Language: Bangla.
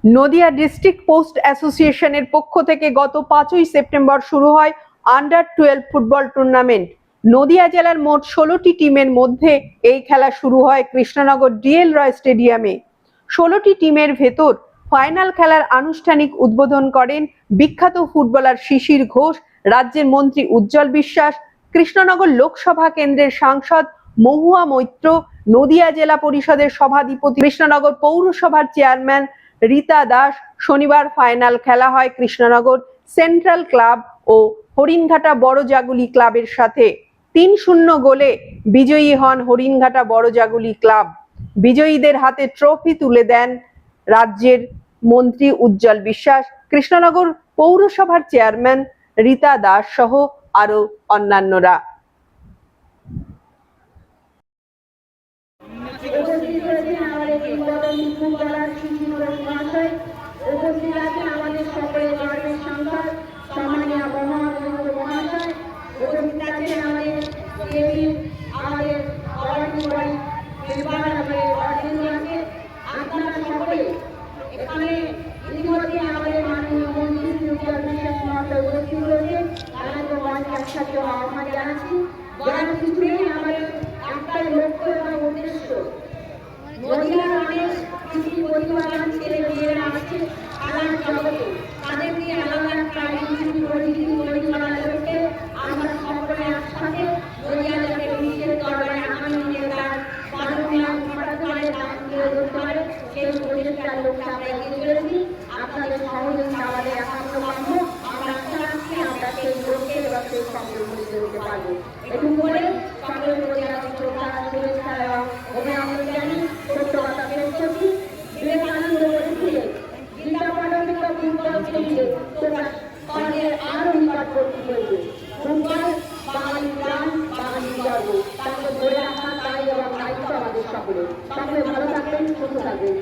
নদিয়া ডিস্ট্রিক্ট পোস্ট অ্যাসোসিয়েশনের পক্ষ থেকে গত 5ই সেপ্টেম্বর শুরু হয় আন্ডার-12 ফুটবল টুর্নামেন্ট। নদিয়া জেলার মোট 16টি টিমের মধ্যে এই খেলা শুরু হয় কৃষ্ণনগর ডিএল রয় স্টেডিয়ামে। 16টি টিমের ভেতর ফাইনাল খেলার আনুষ্ঠানিক উদ্বোধন করেন বিখ্যাত ফুটবলার শিশির ঘোষ, রাজ্যের মন্ত্রী উজ্জ্বল বিশ্বাস, কৃষ্ণনগর লোকসভা কেন্দ্রের সাংসদ মহুয়া মৈত্র, নদিয়া জেলা পরিষদের সভাধিপতি, কৃষ্ণনগর পৌরসভার চেয়ারম্যান রীতা দাস। শনিবার ফাইনাল খেলা হয় কৃষ্ণনগর সেন্ট্রাল ক্লাব ও হরিণঘাটা বড় জাগুলি ক্লাবের সাথে। 3-0 গোলে বিজয়ী হন হরিণঘাটা বড় জাগুলি ক্লাব। বিজয়ীদের হাতে ট্রফি তুলে দেন রাজ্যের মন্ত্রী উজ্জ্বল বিশ্বাস, কৃষ্ণনগর পৌরসভার চেয়ারম্যান রীতা দাস সহ আরো অন্যান্যরা। উপস্থিত আছেন আমাদের সকলের গর্বের সংসদ সম্মানীয় মহাশয়, উপস্থিত আছেন আমাদের আপনারা সকলে এখানে ইতিমধ্যে আমাদের মাননীয় মন্ত্রী উজ্জ্বল বিশ্বাস মহাশয় উপস্থিত রয়েছেন। তাদেরকে মঞ্চে একসাথে আহ্বান জানাচ্ছি। যারা কিছু নেই, আমাদের একটাই লক্ষ্য এবং উদ্দেশ্য, নদিয়ার অনেক কৃষি প্রতিভাবান ছেলে মেয়েরা আছে খেলার জগতে, তাদেরকে আলাদা একটা কৃষি পরিচিতি তৈরি করার লক্ষ্যে আমরা সকলে একসাথে নদিয়া জেলাকে বিশ্বের দরবারে আগামী দিনে তার পারমিয়ান ঘটাতে পারে, তাকে ধরতে পারে, সেই পরিষ্কার লক্ষ্যে আমরা এগিয়ে চলেছি। আপনাদের সহযোগিতা আমাদের একান্ত কাম্য। আমরা আশা রাখছি আমরা সেই লক্ষ্যে এবং সেই সঙ্গে উপনীত হতে পারবো। এটুকু বলে সকলের প্রতি আমাদের শ্রদ্ধা, শুভেচ্ছা এবং অভিনন্দন জানিয়ে ছোট্ট কথা পেশ করছি। বিবেকানন্দ বলেছিলেন, গীতা পড়াতে ফুটবল খেলিয়ে তোমরা স্বর্গের আরো নিকটবর্তী হইবে। ফুটবল বাঙালি প্রাণ, বাঙালি গর্ব, তাকে ধরে রাখা তাই এবং দায়িত্ব আমাদের সকলে। সকলে ভালো থাকবেন, সুস্থ থাকবেন।